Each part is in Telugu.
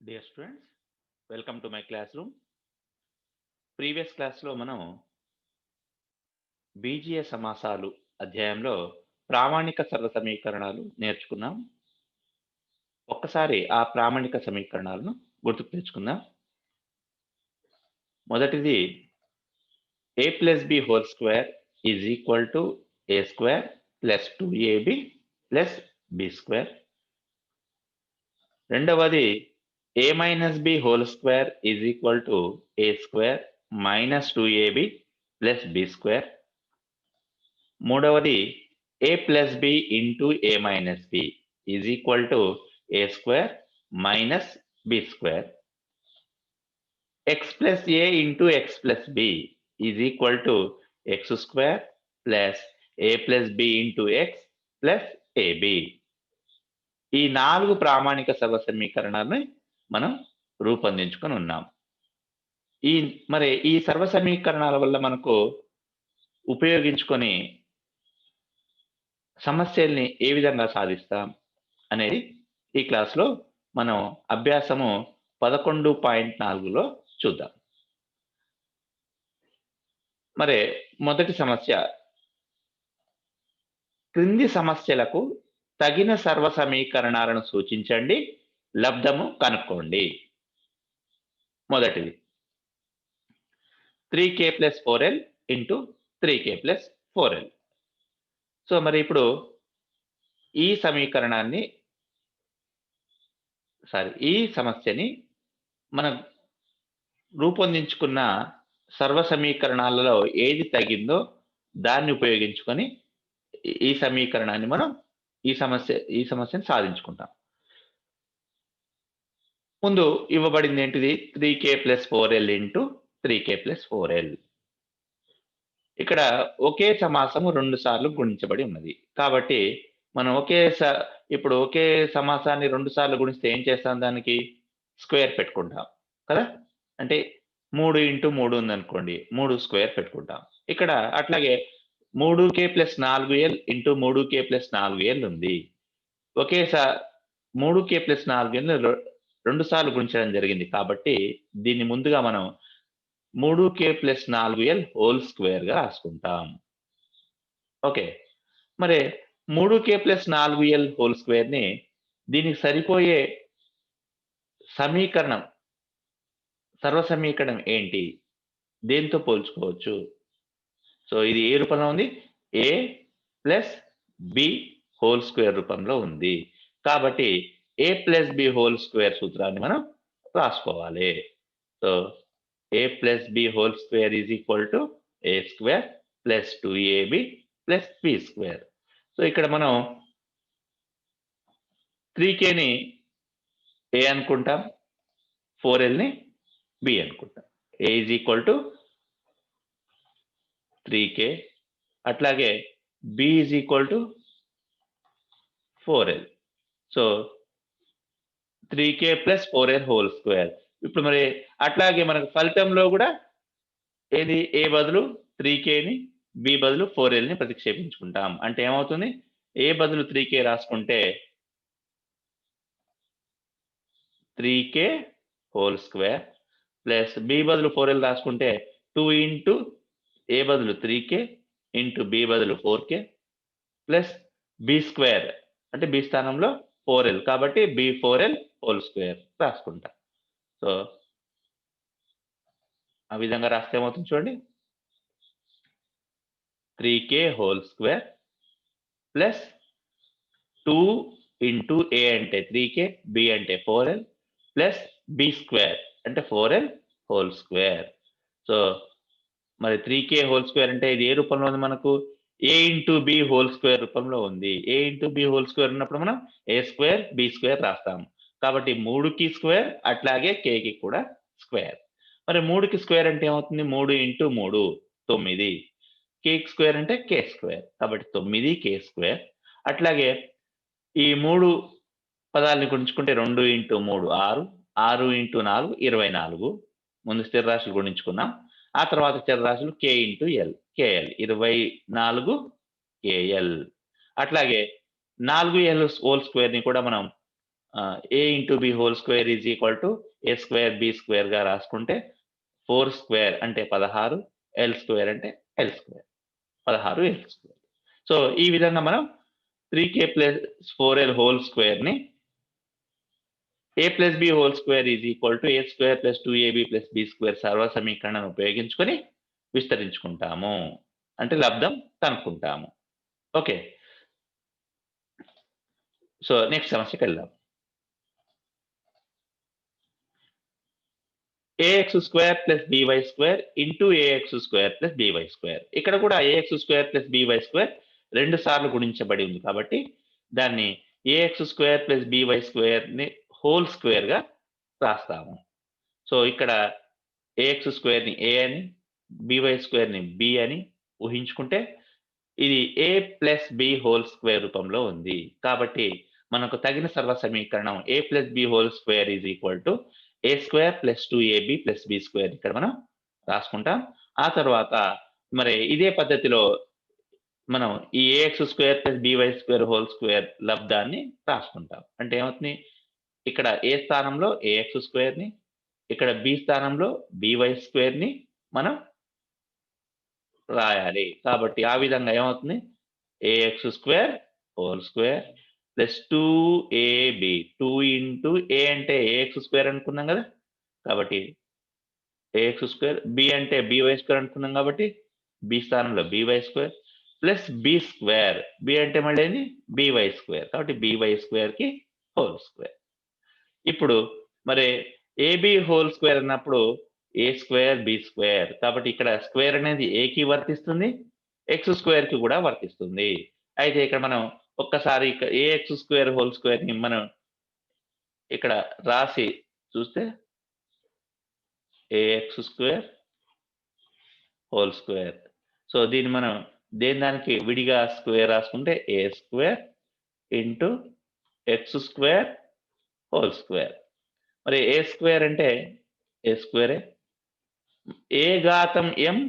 Dear students, welcome to my classroom. Previous క్లాస్లో మనం బీజీయ సమాసాలు అధ్యాయంలో ప్రామాణిక సరళ సమీకరణాలు నేర్చుకున్నాం. ఒక్కసారి ఆ ప్రామాణిక సమీకరణాలను గుర్తుకు తెచ్చుకుందాం. మొదటిది a plus B whole square is equal to A square plus 2ab plus B square. రెండవది a minus B whole square is equal to A square minus 2ab plus B square. మూడవది a plus B into A minus B is equal to A square minus B square. X plus A into X plus B is equal to X square plus A plus B into X plus AB. ఈ 4 ప్రామాణిక సరళ సమీకరణాలను మనం రూపొందించుకొని ఉన్నాం. ఈ సర్వ సమీకరణాల వల్ల మనకు ఉపయోగించుకొని సమస్యల్ని ఏ విధంగా సాధిస్తాం అనేది ఈ క్లాస్లో మనం అభ్యాసము 11.4లో చూద్దాం. మొదటి సమస్య, క్రింది సమస్యలకు తగిన సర్వ సమీకరణాలను సూచించండి, లబ్ధము కనుక్కోండి. మొదటిది 3k plus 4l into 3k plus 4l. So ఇప్పుడు ఈ సమస్యని మనం రూపొందించుకున్న సర్వ సమీకరణాలలో ఏది తగిందో దాన్ని ఉపయోగించుకొని ఈ సమీకరణాన్ని మనం ఈ సమస్యను సాధించుకుంటాం. ముందు ఇవ్వబడింది ఏంటిది? 3k plus 4l into 3k plus 4l. ఇక్కడ ఒకే సమాసము 2 సార్లు గుణించబడి ఉన్నది కాబట్టి మనం ఇప్పుడు ఒకే సమాసాన్ని 2 సార్లు గుణిస్తే ఏం చేస్తాం? దానికి స్క్వేర్ పెట్టుకుంటాం కదా. అంటే 3 ఇంటూ 3 ఉందనుకోండి, 3 స్క్వేర్ పెట్టుకుంటాం. ఇక్కడ అట్లాగే 3k plus 4l into 3k plus 4l ఉంది. ఒకేసారి 3k ప్లస్ 4l 2 సార్లు గుణించడం జరిగింది కాబట్టి దీన్ని ముందుగా మనం 3k plus 4l whole square గా రాసుకుంటాం. Okay, 3k plus 4l whole square ని దీనికి సరిపోయే సమీకరణం, సర్వ సమీకరణం ఏంటి? దేంతో పోల్చుకోవచ్చు? సో ఇది ఏ రూపంలో ఉంది? a plus B whole square రూపంలో ఉంది కాబట్టి a plus B whole square సూత్రాన్ని మనం రాసుకోవాలి. So a plus B whole square is equal to A square plus 2ab plus B square. So ఇక్కడ మనం 3kని a అనుకుంటాం, 4lని b అనుకుంటాం. a is equal to 3k, అట్లాగే b is equal to 4l. So 3k plus 4l whole square. ఇప్పుడు అట్లాగే మనకు ఫలితంలో కూడా ఏది? a బదులు 3kని, b బదులు 4lని ప్రతిక్షేపించుకుంటాం. అంటే ఏమవుతుంది? a బదులు 3k రాసుకుంటే 3k whole square plus b బదులు 4l రాసుకుంటే 2 ఇంటూ a బదులు 3k ఇంటూ b బదులు 4k ప్లస్ b స్క్వేర్ అంటే b స్థానంలో 4l కాబట్టి b4l హోల్ స్క్వేర్ రాసుకుంటాం. సో ఆ విధంగా రాస్తే ఏమవుతుంది చూడండి, 3k whole square plus 2 into a అంటే 3k, b అంటే 4l ప్లస్ b స్క్వేర్ అంటే 4l whole square. So 3k whole square అంటే ఇది ఏ రూపంలో ఉంది? మనకు a into b whole square రూపంలో ఉంది. a into b whole square ఉన్నప్పుడు మనం a స్క్వేర్ b స్క్వేర్ రాస్తాం కాబట్టి 3కి స్క్వేర్ అట్లాగే kకి కూడా స్క్వేర్. 3కి స్క్వేర్ అంటే ఏమవుతుంది? 3 ఇంటూ 3 9, k స్క్వేర్ అంటే k స్క్వేర్ కాబట్టి 9k స్క్వేర్. అట్లాగే ఈ 3 పదాలని గుణించుకుంటే 2 ఇంటూ 3 6, 6 ఇంటూ 4 24. ముందు స్థిర రాశులు గుణించుకున్నాం, ఆ తర్వాత చరరాశులు k into l, kl 24 kl. అట్లాగే 4l హోల్ స్క్వేర్ ని కూడా మనం A into B whole square is equal to A square B స్క్వేర్గా రాసుకుంటే 4 స్క్వేర్ అంటే 16, ఎల్ స్క్వేర్ అంటే L square, 16 L square. So ఈ విధంగా మనం 3k ప్లస్ 4l హోల్ స్క్వేర్ని a plus B whole square is equal to A square plus 2ab plus B square సర్వ సమీకరణను ఉపయోగించుకొని విస్తరించుకుంటాము, అంటే లబ్ధం కనుక్కుంటాము. ఓకే, సో నెక్స్ట్ సమస్యకి వెళ్దాం. ax square plus by square into ax square plus by square. ఇక్కడ కూడా ax square plus by square 2 సార్లు గుణించబడి ఉంది కాబట్టి దాన్ని ax స్క్వేర్ ప్లస్ by స్క్వేర్ని హోల్ స్క్వేర్గా రాస్తాము. సో ఇక్కడ ax స్క్వేర్ని a అని, by స్క్వేర్ని b అని ఊహించుకుంటే ఇది a plus B whole square రూపంలో ఉంది. కాబట్టి మనకు తగిన సర్వ సమీకరణం a plus B whole square is equal to A square plus 2ab plus B square ఇక్కడ మనం రాసుకుంటాం. ఆ తర్వాత మరి ఇదే పద్ధతిలో మనం ఈ AX square plus BY square whole square లబ్ధాన్ని రాసుకుంటాం. అంటే ఏమవుతుంది, ఇక్కడ ఏ స్థానంలో ఏఎక్స్ స్క్వేర్ని, ఇక్కడ బి స్థానంలో బీవై స్క్వేర్ని మనం రాయాలి. కాబట్టి ఆ విధంగా ఏమవుతుంది, AX square whole square plus 2ab, 2 into A అంటే ఏఎక్స్ స్క్వేర్ అనుకున్నాం కదా, కాబట్టి ఏఎక్స్ స్క్వేర్, బి అంటే బీవై స్క్వేర్ అనుకున్నాం కాబట్టి బి స్థానంలో BY square plus B square, B అంటే మళ్ళీ ఏంది బీవై స్క్వేర్, కాబట్టి బీవై స్క్వేర్ కి హోల్ స్క్వేర్. ఇప్పుడు మరి ఏబి హోల్ స్క్వేర్ అన్నప్పుడు ఏ స్క్వేర్ బి స్క్వేర్, కాబట్టి ఇక్కడ స్క్వేర్ అనేది ఏకి వర్తిస్తుంది, ఎక్స్ స్క్వేర్ కి కూడా వర్తిస్తుంది. అయితే ఇక్కడ మనం ఒక్కసారి ఏఎక్స్ స్క్వేర్ హోల్ స్క్వేర్ ని మనం ఇక్కడ రాసి చూస్తే AX square whole square. So దీన్ని మనం దేని దానికి విడిగా స్క్వేర్ రాసుకుంటే A square into X square whole square. మరి ఏ స్క్వేర్ అంటే ఏ స్క్వేరే, ఏ ఘాతం ఎం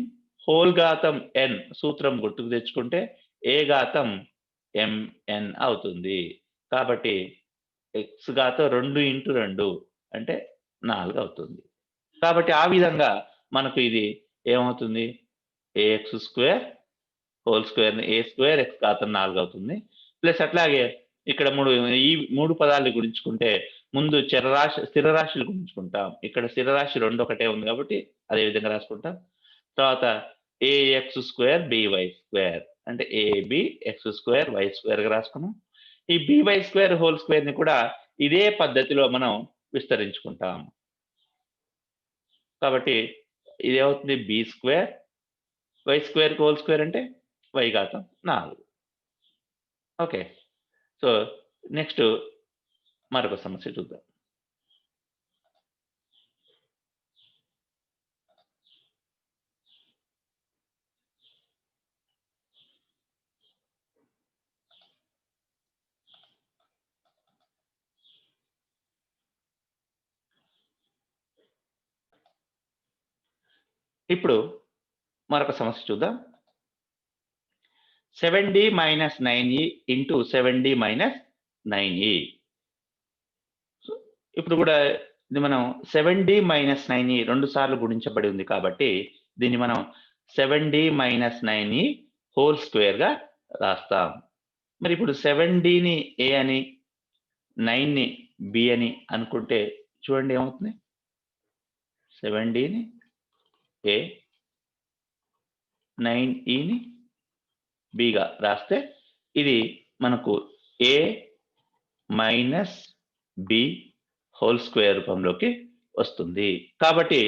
హోల్ ఘాతం ఎన్ సూత్రం గుర్తుకు తెచ్చుకుంటే ఏ ఘాతం ఎంఎన్ అవుతుంది. కాబట్టి ఎక్స్ ఘాతం 2 ఇంటూ 2 అంటే 4 అవుతుంది. కాబట్టి ఆ విధంగా మనకు ఇది ఏమవుతుంది, ఏఎక్స్ స్క్వేర్ హోల్ స్క్వేర్ ఏ స్క్వేర్ ఎక్స్ ఘాతం 4 అవుతుంది. ప్లస్ అట్లాగే ఇక్కడ ఈ 3 పదాలు గురించుకుంటే ముందు స్థిర రాశులు గురించుకుంటాం. ఇక్కడ స్థిర రాశి 2 ఒకటే ఉంది కాబట్టి అదే విధంగా రాసుకుంటాం. తర్వాత ఏఎక్స్ స్క్వేర్ బీవై స్క్వేర్ అంటే AB X square Y square గా రాసుకున్నాం. ఈ బీవై స్క్వేర్ హోల్ స్క్వేర్ ని కూడా ఇదే పద్ధతిలో మనం విస్తరించుకుంటాం. కాబట్టి ఇది ఏమవుతుంది, B square Y square whole square అంటే వై ఘాతం 4. ఓకే, సో నెక్స్ట్ మరొక సమస్య చూద్దాం. ఇప్పుడు మరొక సమస్య చూద్దాం. 7d minus 9e into 7d minus 9e. ఇప్పుడు కూడా ఇది మనం 7d మైనస్ 9e 2 సార్లు గుణించబడి ఉంది కాబట్టి దీన్ని మనం 7d minus 9e whole square గా రాస్తాం. మరి ఇప్పుడు 7dని ఏ అని 9ని బి అని అనుకుంటే చూడండి ఏమవుతుంది, 7dని ఏ 9eని బిగా రాస్తే ఇది మనకు ఏ మైనస్ బి హోల్ స్క్వేర్ రూపంలోకి వస్తుంది. కాబట్టి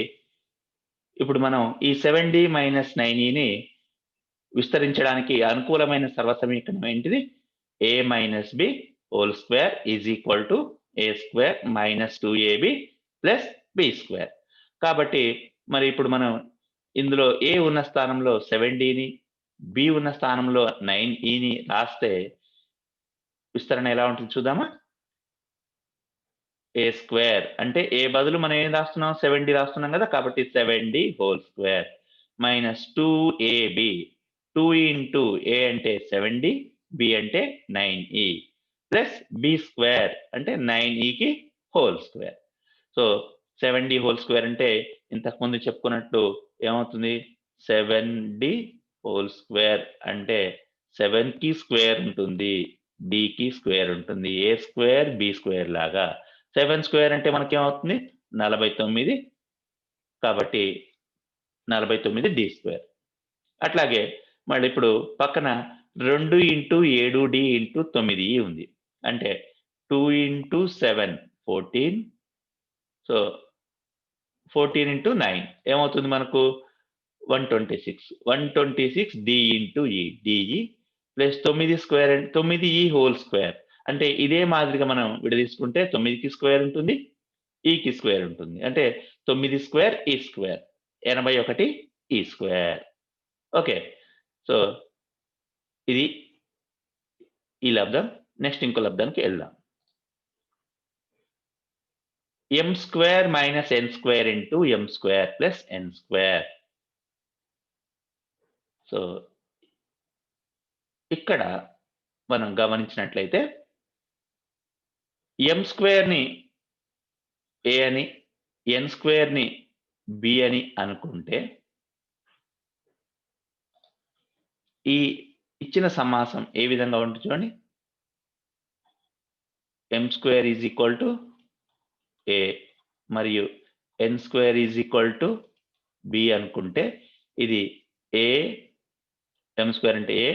ఇప్పుడు మనం ఈ 7d మైనస్ 9eని విస్తరించడానికి అనుకూలమైన సర్వసమీకరణం ఏంటిది, A minus B whole square is equal to A square minus 2ab plus B square. కాబట్టి మరి ఇప్పుడు మనం ఇందులో ఏ ఉన్న స్థానంలో 7dని, బి ఉన్న స్థానంలో 9eని రాస్తే విస్తరణ ఎలా ఉంటుంది చూద్దామా. ఏ స్క్వేర్ అంటే ఏ బదులు మనం ఏం రాస్తున్నాం, 7d రాస్తున్నాం కదా, కాబట్టి 7d whole square minus 2ab, 2 into A అంటే 7d, బి అంటే 9e ప్లస్ బి స్క్వేర్ అంటే 9e whole square. So 7d whole square అంటే ఇంతకుముందు చెప్పుకున్నట్టు ఏమవుతుంది, 7d హోల్ స్క్వేర్ అంటే 7కి స్క్వేర్ ఉంటుంది, డికి స్క్వేర్ ఉంటుంది, ఏ స్క్వేర్ బి స్క్వేర్ లాగా. 7 స్క్వేర్ అంటే మనకేమవుతుంది 49, కాబట్టి 49d స్క్వేర్. అట్లాగే మళ్ళీ ఇప్పుడు పక్కన 2 ఇంటూ 7d ఇంటూ 9e ఉంది, అంటే 2 ఇంటూ 7 14. సో 14 ఇంటూ 9 ఏమవుతుంది మనకు 126 డి ఇంటూ ఈ DE plus 9 square 9e whole square అంటే ఇదే మాదిరిగా మనం విడదీసుకుంటే 9కి స్క్వేర్ ఉంటుంది, ఈకి స్క్వేర్ ఉంటుంది, అంటే 9 స్క్వేర్ ఈ స్క్వేర్ 81 ఈ స్క్వేర్. ఓకే, సో ఇది ఈ లబ్ధం. నెక్స్ట్ ఇంకో లబ్ధానికి వెళ్దాం. m square minus n square into m square plus n square. So ఇక్కడ మనం గమనించినట్లయితే m స్క్వేర్ ని a అని, n స్క్వేర్ ని b అని అనుకుంటే ఈ ఇచ్చిన సమాసం ఏ విధంగా ఉంటుంది చూడండి. m square is equal to a మరియు n square is equal to b అనుకుంటే ఇది a, m స్క్వేర్ అంటే a,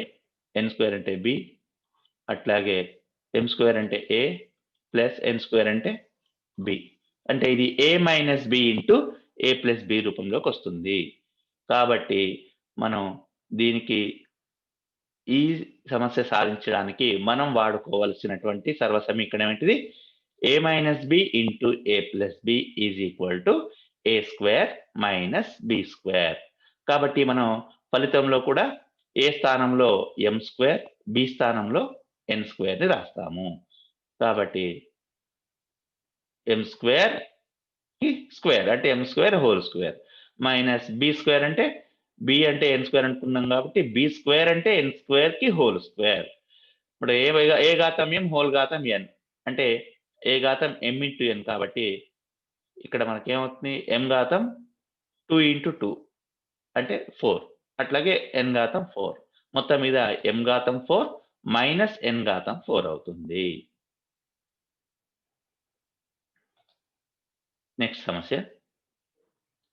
n స్క్వేర్ అంటే b, అట్లాగే m స్క్వేర్ అంటే a ప్లస్ n స్క్వేర్ అంటే b, అంటే ఇది a minus b into a plus b రూపంలోకి వస్తుంది. కాబట్టి మనం దీనికి ఈ సమస్య సాధించడానికి మనం వాడుకోవాల్సినటువంటి సర్వసమీకరణం ఏంటిది, a minus b into a plus b is equal to a square minus b square. కాబట్టి మనం ఫలితంలో కూడా a స్థానంలో m స్క్వేర్, b స్థానంలో n స్క్వేర్ ని రాస్తాము. కాబట్టి m స్క్వేర్ కి స్క్వేర్ అంటే m square whole square minus b square అంటే b అంటే n స్క్వేర్ అనుకున్నాం కాబట్టి b స్క్వేర్ అంటే n స్క్వేర్ కి హోల్ స్క్వేర్. ఇప్పుడు ఏ ఘాతం m హోల్ ఘాతం n అంటే ఏ ఘాతం m ఇంటూ n, కాబట్టి ఇక్కడ మనకేమవుతుంది m ఘాతం 2 ఇంటూ 2 అంటే 4, అట్లాగే n ఘాతం 4, మొత్తం మీద m ఘాతం 4 మైనస్ n ఘాతం 4 అవుతుంది. నెక్స్ట్ సమస్య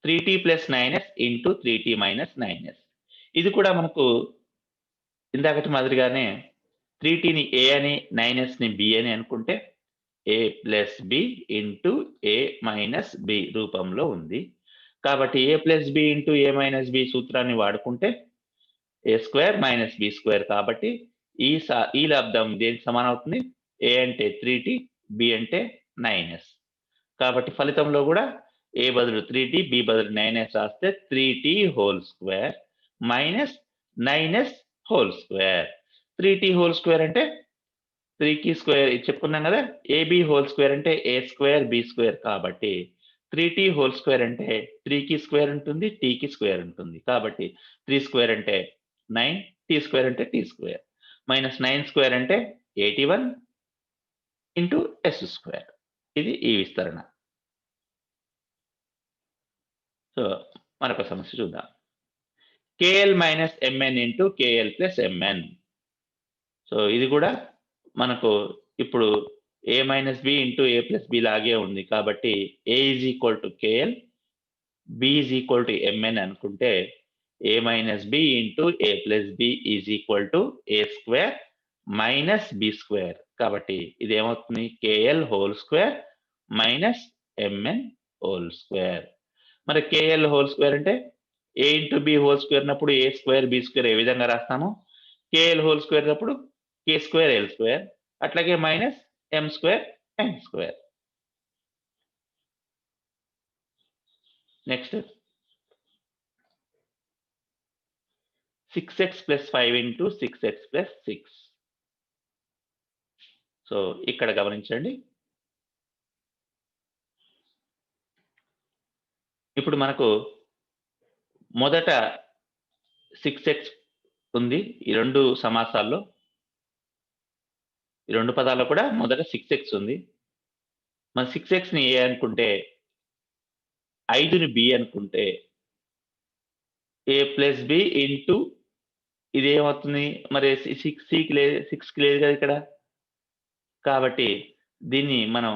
3t plus 9s into 3t minus 9s. ఇది కూడా మనకు ఇందాకటి మాదిరిగానే 3tని a అని 9sని b అని అనుకుంటే a plus b into a minus b రూపంలో ఉంది. కాబట్టి a plus b into a minus b సూత్రాన్ని వాడుకుంటే a square minus b square. కాబట్టి ఈ లబ్ధం దేనికి సమానం అవుతుంది, a అంటే 3t, b అంటే 9s. కాబట్టి ఫలితంలో కూడా a బదులు 3t, b బదులు 9s రాస్తే 3t whole square minus 9s whole square. 3t whole square అంటే 3కి స్క్వేర్ చెప్పుకున్నాం కదా, ab హోల్ స్క్వేర్ అంటే a స్క్వేర్ b స్క్వేర్, కాబట్టి 3t హోల్ స్క్వేర్ అంటే 3కి స్క్వేర్ ఉంటుంది, tకి స్క్వేర్ ఉంటుంది, కాబట్టి 3 స్క్వేర్ అంటే 9, t స్క్వేర్ అంటే t స్క్వేర్, మైనస్ 9 స్క్వేర్ అంటే 81 ఇంటూ s స్క్వేర్. ఇది ఈ విస్తరణ. సో మరొక సమస్య చూద్దాం. kl minus mn into kl plus mn. So ఇది కూడా మనకు ఇప్పుడు a minus b into a plus b లాగే ఉంది, కాబట్టి a is equal to kl, b is equal to mn అనుకుంటే a minus b into a plus b is equal to a square minus b square. కాబట్టి ఇది ఏమవుతుంది, kl whole square minus mn whole square. మరి kl హోల్ స్క్వేర్ అంటే a into b whole square అన్నప్పుడు a స్క్వేర్ b స్క్వేర్ ఏ విధంగా రాస్తాము, kl హోల్ స్క్వేర్ అప్పుడు k స్క్వేర్ l స్క్వేర్, అట్లాగే minus m square n square. Next 6x plus 5 into 6x plus 6. So ఇక్కడ గమనించండి, ఇప్పుడు మనకు మొదట 6x ఉంది ఈ రెండు సమాసాల్లో. ఈ 2 పదాల్లో కూడా మొదట 6x ఉంది. మరి 6xని a అనుకుంటే 5ని b అనుకుంటే a ప్లస్ b ఇంటూ ఇదేమవుతుంది? మరి 6కి లేదు కదా ఇక్కడ. కాబట్టి దీన్ని మనం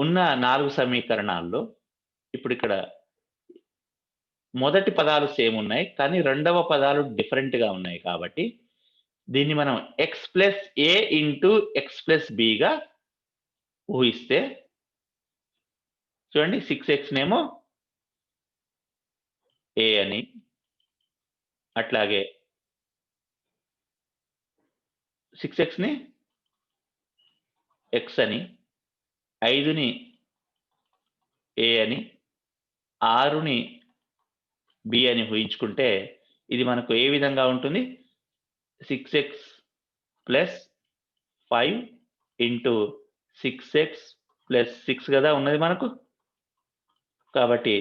ఉన్న 4 సమీకరణాల్లో ఇప్పుడిక్కడ మొదటి పదాలు సేమ్ ఉన్నాయి. కానీ రెండవ పదాలు డిఫరెంట్‌గా ఉన్నాయి కాబట్టి దీన్ని మనం x plus a into x plus bగా ఊహిస్తే చూడండి 6x నేమో a అని అట్లాగే 6xని x అని 5ని a అని 6ని b అని ఊహించుకుంటే ఇది మనకు ఏ విధంగా ఉంటుంది? 6x plus 5 into 6x plus 6 కదా ఉన్నది మనకు. కాబట్టి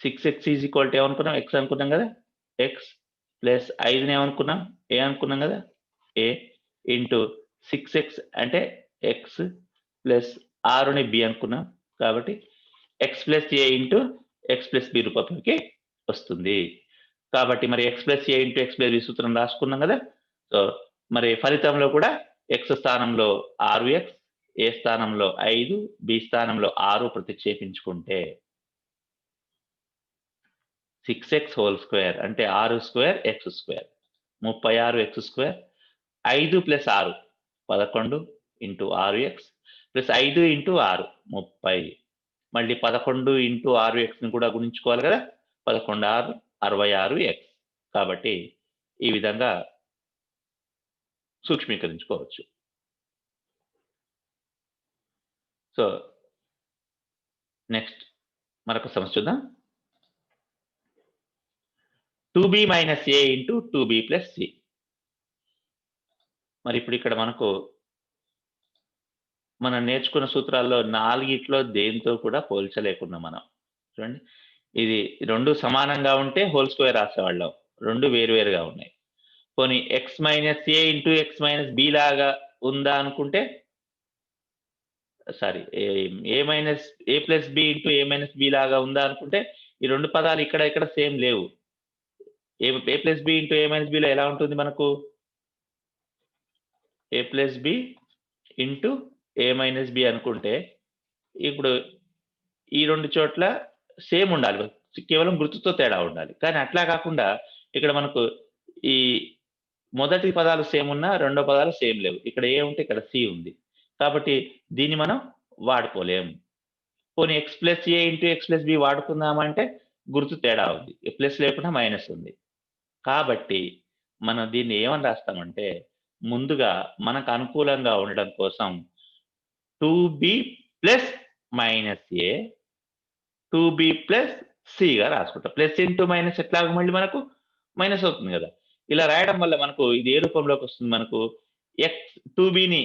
6x ఈజ్ ఈక్వల్ టు ఏమనుకున్నాం? x అనుకున్నాం కదా. x ప్లస్ 5ని ఏమనుకున్నాం? a అనుకున్నాం కదా. a ఇంటూ 6x అంటే x ప్లస్ 6ని b అనుకున్నాం. కాబట్టి x plus a into x plus b రూపంలోకి వస్తుంది. కాబట్టి మరి x plus a into x plus b సూత్రం రాసుకున్నాం కదా. సో మరి ఫలితంలో కూడా x స్థానంలో 6x, a స్థానంలో 5, b స్థానంలో 6 ప్రతిక్షేపించుకుంటే 6x హోల్ స్క్వేర్ అంటే 6 square x square 36x square 5 plus 6 11 into 6x plus 5 into 6 30 మళ్ళీ 11 ఇంటూ 6xని కూడా గుణించుకోవాలి కదా. 11 6 66x. కాబట్టి ఈ విధంగా సూక్ష్మీకరించుకోవచ్చు. సో నెక్స్ట్ మరొక సమస్య చూద్దాం. 2b minus a into 2b plus c. మరి ఇప్పుడు ఇక్కడ మనం నేర్చుకున్న సూత్రాల్లో 4గిట్లో దేనితో కూడా పోల్చలేకున్నాం మనం. చూడండి ఇది 2 సమానంగా ఉంటే హోల్ స్క్వేర్ రాసేవాళ్ళం. 2 వేరువేరుగా ఉన్నాయి. పోనీ x minus a into x minus b లాగా ఉందా అనుకుంటే sorry a minus a plus b into a minus b లాగా ఉందా అనుకుంటే ఈ 2 పదాలు ఇక్కడ సేమ్ లేవు. a plus b into a minus b లో ఎలా ఉంటుంది మనకు? a plus b into a minus b అనుకుంటే ఇప్పుడు ఈ 2 చోట్ల సేమ్ ఉండాలి. కేవలం గుర్తుతో తేడా ఉండాలి. కానీ అట్లా కాకుండా ఇక్కడ మనకు ఈ మొదటి పదాలు సేమ్ ఉన్నా రెండో పదాలు సేమ్ లేవు. ఇక్కడ a ఉంటే ఇక్కడ c ఉంది. కాబట్టి దీన్ని మనం వాడుకోలేము. పోనీ x plus a into x plus b వాడుకుందామంటే గుర్తు తేడా ఉంది. ప్లస్ లేకుండా మైనస్ ఉంది. కాబట్టి మనం దీన్ని ఏమని రాస్తామంటే ముందుగా మనకు అనుకూలంగా ఉండడం కోసం 2b plus minus a 2b plus cగా రాసుకుంటాం. ప్లస్ ఇంటూ మైనస్ ఎట్లాగో మళ్ళీ మనకు మైనస్ అవుతుంది కదా. ఇలా రాయడం వల్ల మనకు ఇది ఏ రూపంలోకి వస్తుంది? మనకు x 2bని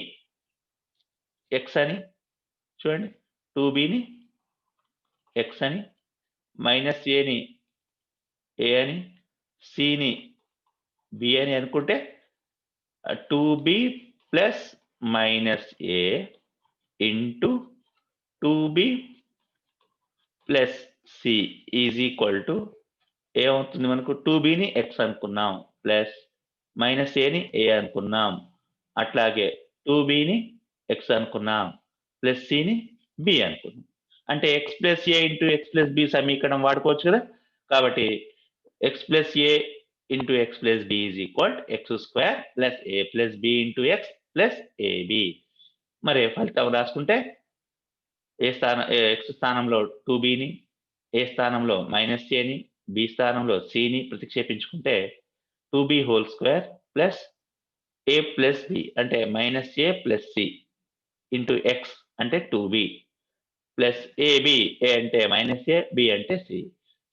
x అని చూడండి 2bని x అని మైనస్ aని a అని cని b అని అనుకుంటే 2b plus minus a into 2b plus c is equal to ఏమవుతుంది మనకు? 2bని x అనుకున్నాం ప్లస్ మైనస్ aని a అనుకున్నాం. అట్లాగే 2bని x అనుకున్నాం ప్లస్ cని b అనుకున్నాం. అంటే x plus a into x plus b సమీకరణం వాడుకోవచ్చు కదా. కాబట్టి x plus a into x plus b is equal x square plus a plus b into x plus ab. మరి ఫలితం రాసుకుంటే x స్థానంలో 2bని, a స్థానంలో మైనస్ aని, b స్థానంలో cని ప్రతిక్షేపించుకుంటే 2b whole square plus a plus b అంటే minus a plus c into x అంటే 2b ప్లస్ ab, a అంటే మైనస్ a, b అంటే c.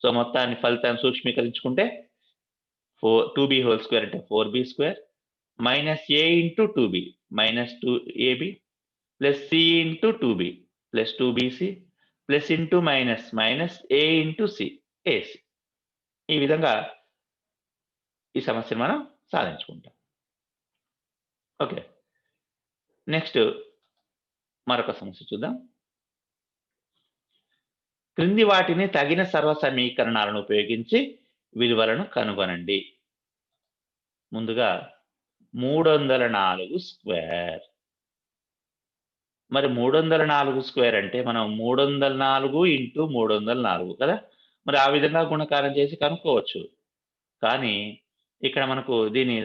సో మొత్తాన్ని ఫలితాన్ని సూక్ష్మీకరించుకుంటే 2b హోల్ స్క్వేర్ అంటే 4b square minus a into 2b minus 2ab plus c into 2b plus 2bc plus into minus minus a into c ac. ఈ విధంగా ఈ సమస్యను మనం సాధించుకుంటాం. ఓకే. నెక్స్ట్ మరొక సమస్య చూద్దాం. క్రింది వాటిని తగిన సర్వ సమీకరణాలను ఉపయోగించి విలువలను కనుగొనండి. ముందుగా 304 స్క్వేర్. మరి 304 స్క్వేర్ అంటే మనం 304 ఇంటూ 304 కదా! మరి ఆ విధంగా గుణకారం చేసి కనుక్కోవచ్చు. కానీ ఇక్కడ మనకు దీని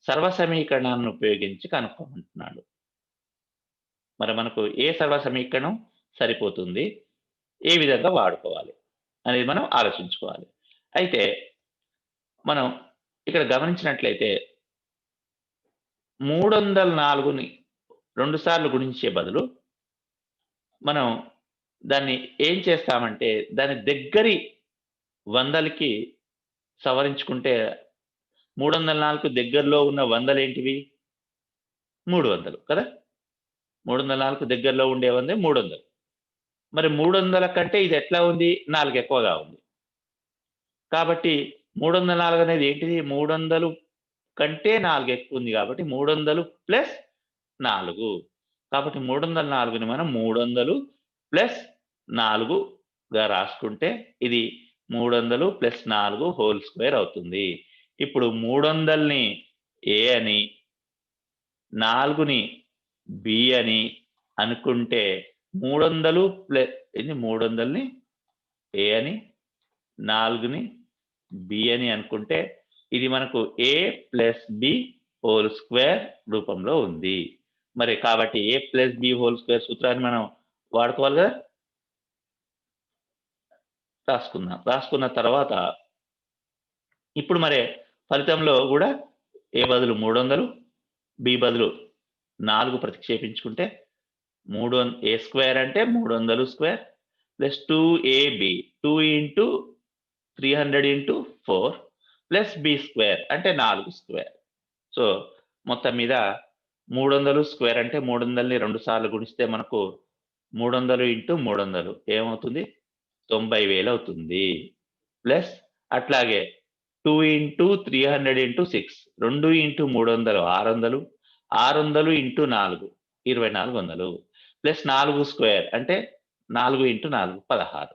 సర్వ సమీకరణాలను ఉపయోగించి కనుక్కోమంటున్నాడు. మరి మనకు ఏ సర్వ సమీకరణం సరిపోతుంది? ఏ విధంగా వాడుకోవాలి? అనేది మనం ఆలోచించుకోవాలి. అయితే మనం ఇక్కడ గమనించినట్లయితే 304ని 2 సార్లు గుణించే బదులు మనం దాన్ని ఏం చేస్తామంటే దాని దగ్గరి వందలకి సవరించుకుంటే 304కు దగ్గరలో ఉన్న వందలేంటివి? 300 కదా! 304కు దగ్గరలో ఉండే వందే 300. మరి 300 కంటే ఇది ఎట్లా ఉంది? 4 ఎక్కువగా ఉంది. కాబట్టి 304 అనేది ఏంటిది? 300 కంటే 4 ఎక్కువుంది కాబట్టి 300 ప్లస్ 4. కాబట్టి 304ని మనం 300 ప్లస్ 4గా రాసుకుంటే ఇది 300 ప్లస్ 4 హోల్ స్క్వేర్ అవుతుంది. ఇప్పుడు 300ని ఏ అని, 4ని బి అని అనుకుంటే 300ని ఏ అని, 4ని బి అని అనుకుంటే ఇది మనకు ఏ ప్లస్ బి హోల్ స్క్వేర్ రూపంలో ఉంది. మరి కాబట్టి ఏ ప్లస్ బి హోల్ స్క్వేర్ సూత్రాన్ని మనం వాడుకోవాలి కదా! రాసుకుందాం. రాసుకున్న తర్వాత ఇప్పుడు మరి ఫలితంలో కూడా ఏ బదులు 300, బి బదులు 4 ప్రతిక్షేపించుకుంటే ఏ స్క్వేర్ అంటే 300 square plus 2ab 2 into 300 into 4 plus B square అంటే 4 స్క్వేర్. సో మొత్తం మీద 300 స్క్వేర్ అంటే 300ని 2 సార్లు గుణిస్తే మనకు 300 ఇంటూ 300 ఏమవుతుంది? 90,000 అవుతుంది. ప్లస్ అట్లాగే 2 into 300 into 6 2 into 300 600 600 into 4 2400 plus 4 square అంటే 4 ఇంటూ 4 16.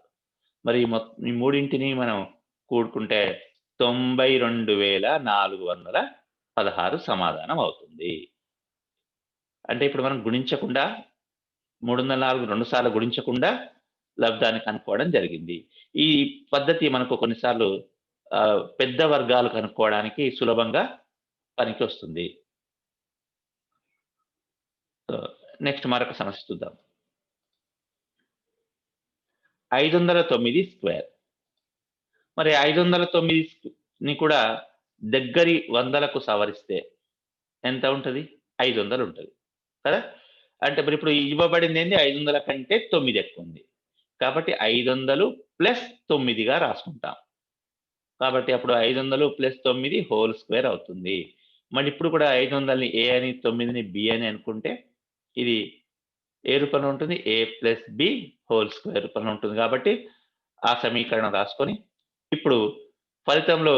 మరి ఈ మూడింటిని మనం కూడుకుంటే 92,416 సమాధానం అవుతుంది. అంటే ఇప్పుడు మనం గుణించకుండా 304 2 సార్లు గుణించకుండా లబ్ధాన్ని కనుక్కోవడం జరిగింది. ఈ పద్ధతి మనకు కొన్నిసార్లు పెద్ద వర్గాలు కనుక్కోవడానికి సులభంగా పనికొస్తుంది. నెక్స్ట్ మరొక సమస్య చూద్దాం. 509 స్క్వేర్. మరి 509ని కూడా దగ్గరి వందలకు సవరిస్తే ఎంత ఉంటది? 500 ఉంటది. కదా! అంటే మరి ఇప్పుడు ఇవ్వబడిందేంది 500 కంటే 9 ఎక్కువుంది. కాబట్టి 500 ప్లస్ 9గా రాసుకుంటాం. కాబట్టి అప్పుడు 500 ప్లస్ 9 హోల్ స్క్వేర్ అవుతుంది. మళ్ళీ ఇప్పుడు కూడా 500ని ఏ అని, 9ని బి అని అనుకుంటే ఇది ఏ రూపంలో ఉంటుంది? ఏ ప్లస్ బి హోల్ స్క్వేర్ రూపంలో ఉంటుంది. కాబట్టి ఆ సమీకరణం రాసుకొని ఇప్పుడు ఫలితంలో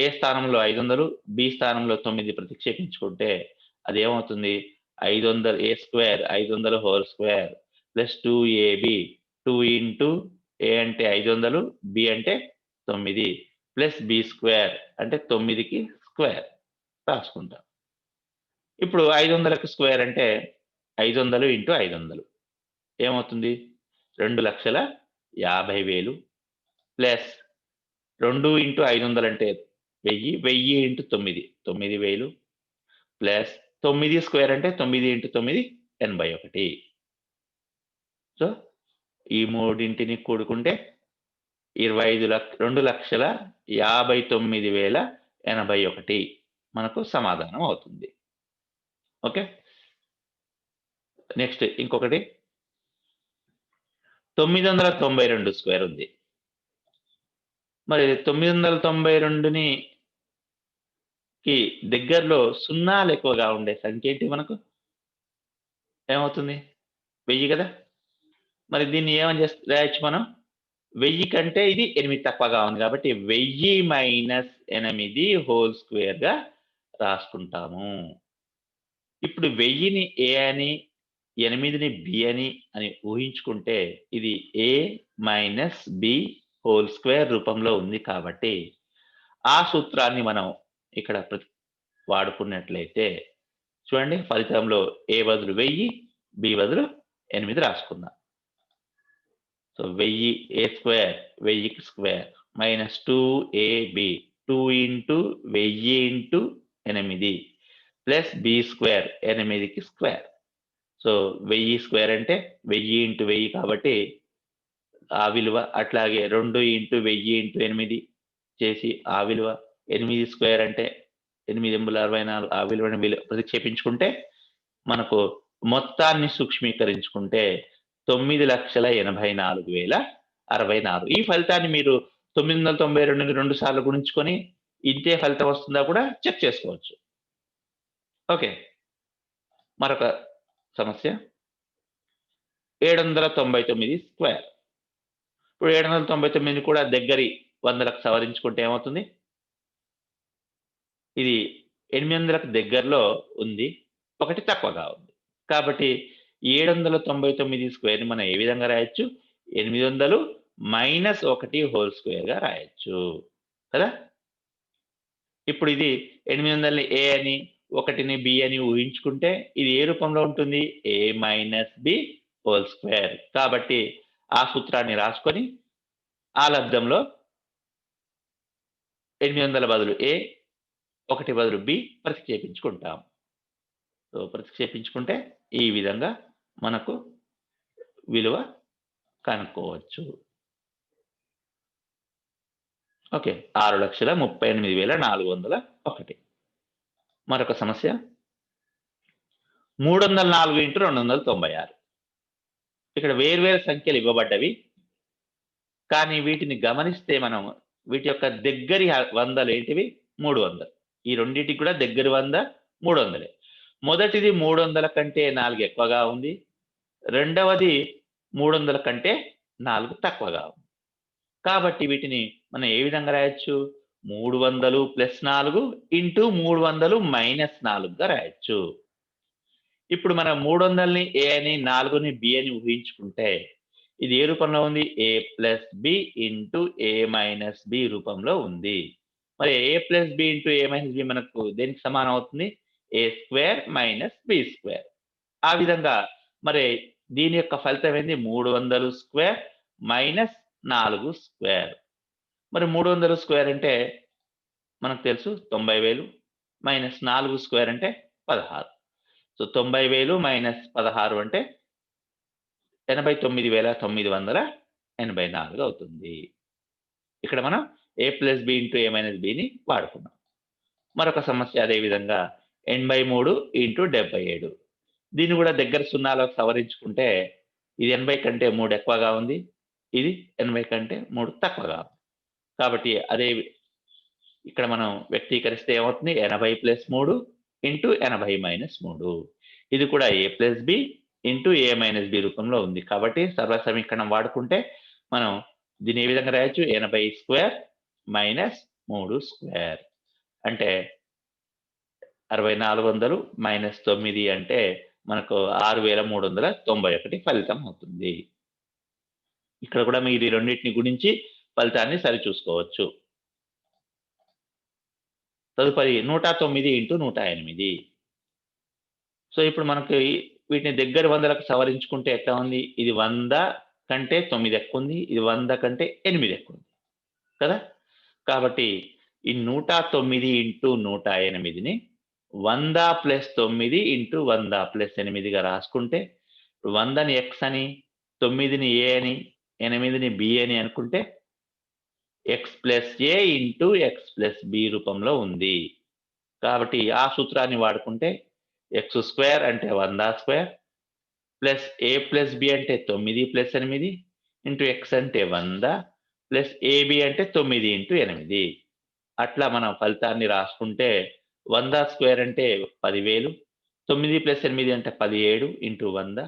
ఏ స్థానంలో 500, బి స్థానంలో 9 ప్రతిక్షేపించుకుంటే అదేమవుతుంది? 500 A square 500 whole square plus 2ab 2 into A అంటే 500, బి అంటే 9 ప్లస్ బి స్క్వేర్ అంటే 9కి స్క్వేర్ రాసుకుంటాం. ఇప్పుడు 500కి స్క్వేర్ అంటే 500 ఇంటూ 500 ఏమవుతుంది? 2,50,000 ప్లస్ 2 ఇంటూ 500 అంటే 1000, 1000 ఇంటూ 9 9,000 ప్లస్ 9 స్క్వేర్ అంటే 9 ఇంటూ 9 81. సో ఈ మూడింటిని కూడుకుంటే 2,59,081 మనకు సమాధానం అవుతుంది. ఓకే. నెక్స్ట్ ఇంకొకటి 992 స్క్వేర్ ఉంది. మరి 992ని దగ్గరలో సున్నాలు ఎక్కువగా ఉండే సంఖ్య ఏంటి మనకు? ఏమవుతుంది? 1000 కదా! మరి దీన్ని ఏమని రాయొచ్చు మనం? 1000 కంటే ఇది 8 తక్కువగా ఉంది కాబట్టి 1000 - 8 హోల్ స్క్వేర్‌గా రాసుకుంటాము. ఇప్పుడు 1000ని ఏ అని 8ని బి అని ఊహించుకుంటే ఇది ఏ మైనస్ బి హోల్ స్క్వేర్ రూపంలో ఉంది కాబట్టి ఆ సూత్రాన్ని మనం ఇక్కడ వాడుకున్నట్లయితే చూడండి ఫలితంలో ఏ బదులు 1000 బి బదులు 8 రాసుకుందాం. సో 1000 ఏ స్క్వేర్ 1000కి square minus 2ab 2 into 1000 into 8 plus B square 8కి స్క్వేర్. సో 1000 స్క్వేర్ అంటే 1000 ఇంటూ 1000 కాబట్టి ఆ విలువ, అట్లాగే 2 ఇంటూ 1000 ఇంటూ 8 చేసి ఆ విలువ, 8 స్క్వేర్ అంటే 8×8 = 64 ఆ విలువను ప్రతిక్షేపించుకుంటే మనకు మొత్తాన్ని సూక్ష్మీకరించుకుంటే 9,84,064. ఈ ఫలితాన్ని మీరు 992ని 2 సార్లు గుణించుకొని ఇంతే ఫలితం వస్తుందా కూడా చెక్ చేసుకోవచ్చు. ఓకే, మరొక సమస్య 799 స్క్వేర్. ఇప్పుడు 799 కూడా దగ్గరి వందలకు సవరించుకుంటే ఏమవుతుంది? ఇది 800లకు దగ్గరలో ఉంది, 1 తక్కువగా ఉంది. కాబట్టి 799 స్క్వేర్‌ని మనం ఏ విధంగా రాయొచ్చు? 800 మైనస్ 1 హోల్ స్క్వేర్‌గా రాయొచ్చు కదా! ఇప్పుడు ఇది 800ని ఏ అని 1ని బి అని ఊహించుకుంటే ఇది ఏ రూపంలో ఉంటుంది? ఏ మైనస్ బి హోల్ స్క్వేర్. కాబట్టి ఆ సూత్రాన్ని రాసుకొని ఆ లబ్దంలో 800 బదులు ఏ, 1 బదులు బి ప్రతిక్షేపించుకుంటాం. సో ప్రతిక్షేపించుకుంటే ఈ విధంగా మనకు విలువ కనుక్కోవచ్చు. ఓకే, 6,38,401. మరొక సమస్య 304 ఇంటూ 296. ఇక్కడ వేర్వేరు సంఖ్యలు ఇవ్వబడ్డవి, కానీ వీటిని గమనిస్తే మనం వీటి యొక్క దగ్గరి వందలు ఏంటివి? 300. ఈ రెండింటికి కూడా దగ్గరి 100 300. మొదటిది 300 కంటే 4 ఎక్కువగా ఉంది, రెండవది 300 కంటే 4 తక్కువగా ఉంది. కాబట్టి వీటిని మనం ఏ విధంగా రాయొచ్చు? 300 ప్లస్ 4 ఇంటూ 300 మైనస్ 4గా రాయొచ్చు. ఇప్పుడు మనం 300ని ఏ అని 4ని బి అని ఊహించుకుంటే ఇది ఏ రూపంలో ఉంది? ఏ plus B into A minus B రూపంలో ఉంది. మరి ఏ plus B into A minus B మనకు దేనికి సమానం అవుతుంది? ఏ స్క్వేర్ మైనస్ బి స్క్వేర్. ఆ విధంగా మరి దీని యొక్క ఫలితం ఏంది? 300 స్క్వేర్ మైనస్ 4 స్క్వేర్. మరి 300 స్క్వేర్ అంటే మనకు తెలుసు 90,000 మైనస్ 4 స్క్వేర్ అంటే 16. సో 90,000 మైనస్ 16 అంటే 89,984 అవుతుంది. ఇక్కడ మనం ఏ plus B into A minus బిని వాడుకున్నాం. మరొక సమస్య అదే విధంగా 83 ఇంటూ 77. దీన్ని కూడా దగ్గర సున్నాలకు సవరించుకుంటే ఇది 80 కంటే 3 ఎక్కువగా ఉంది, ఇది 80 కంటే 3 తక్కువగా ఉంది. కాబట్టి అదే ఇక్కడ మనం వ్యక్తీకరిస్తే ఏమవుతుంది? 80 ప్లస్ 3 ఇంటూ 80 మైనస్ 3. ఇది కూడా ఏ plus B into A minus B రూపంలో ఉంది. కాబట్టి సరళ సమీకరణం వాడుకుంటే మనం దీన్ని ఏ విధంగా రాయొచ్చు? 80 స్క్వేర్ మైనస్ 3 స్క్వేర్ అంటే 6400 మైనస్ 9 అంటే మనకు 6,391 ఫలితం అవుతుంది. ఇక్కడ కూడా మీరు ఈ రెండింటిని గుణించి ఫలితాన్ని సరిచూసుకోవచ్చు. తదుపరి 109 ఇంటూ 108. సో ఇప్పుడు మనకి వీటిని దగ్గర వందలకు సవరించుకుంటే ఎట్లా ఉంది? ఇది 100 కంటే 9 ఎక్కువ ఉంది, ఇది 100 కంటే 8 ఎక్కువ ఉంది కదా! కాబట్టి ఈ 109 ఇంటూ 108ని 100 ప్లస్ 9 ఇంటూ 100 ప్లస్ 8గా రాసుకుంటే 100ని ఎక్స్ అని, 9ని ఏ అని, 8ని బి అని అనుకుంటే X plus A into X plus B రూపంలో ఉంది. కాబట్టి ఆ సూత్రాన్ని వాడుకుంటే ఎక్స్ స్క్వేర్ అంటే 100 square plus A plus B అంటే 9 ప్లస్ 8 ఇంటూ ఎక్స్ అంటే 100 ప్లస్ ఏబి అంటే 9 ఇంటూ 8. అట్లా మనం ఫలితాన్ని రాసుకుంటే 100 స్క్వేర్ అంటే 10,000, 9 ప్లస్ 8 అంటే 17 ఇంటూ 100,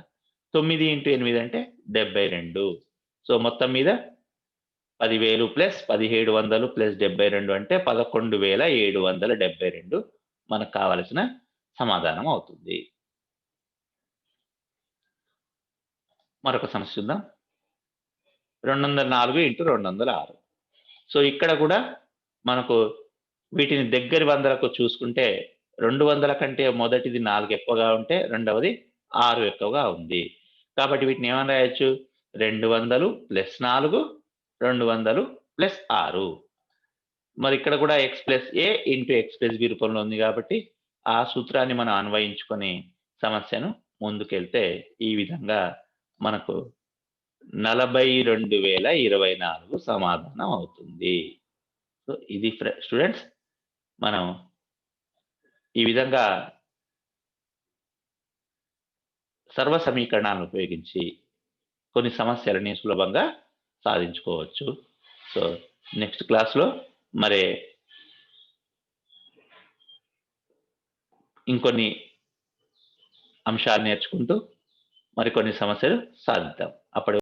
9 ఇంటూ 8 అంటే 72. సో మొత్తం మీద 10,000 ప్లస్ 1,700 ప్లస్ 72 అంటే 11,772 మనకు కావలసిన సమాధానం అవుతుంది. మరొక సమస్య చూద్దాం. 204 ఇంటూ 206. సో ఇక్కడ కూడా మనకు వీటిని దగ్గరి వందలకు చూసుకుంటే 200 కంటే మొదటిది 4 ఎక్కువగా ఉంటే రెండవది 6 ఎక్కువగా ఉంది. కాబట్టి వీటిని ఏమని రాయొచ్చు? 200 + 4 200 + 6. మరి ఇక్కడ కూడా x+a ఇంటూ x+b రూపంలో ఉంది కాబట్టి ఆ సూత్రాన్ని మనం అన్వయించుకొని సమస్యను ముందుకెళ్తే ఈ విధంగా మనకు 42,024 సమాధానం అవుతుంది. సో ఇది స్టూడెంట్స్ మనం ఈ విధంగా సర్వ సమీకరణాలను ఉపయోగించి కొన్ని సమస్యలని సులభంగా సాధించుకోవచ్చు. సో నెక్స్ట్ క్లాస్‌లో మరి ఇంకొన్ని అంశాలు నేర్చుకుంటూ మరికొన్ని సమస్యలు సాధిద్దాం. అప్పటి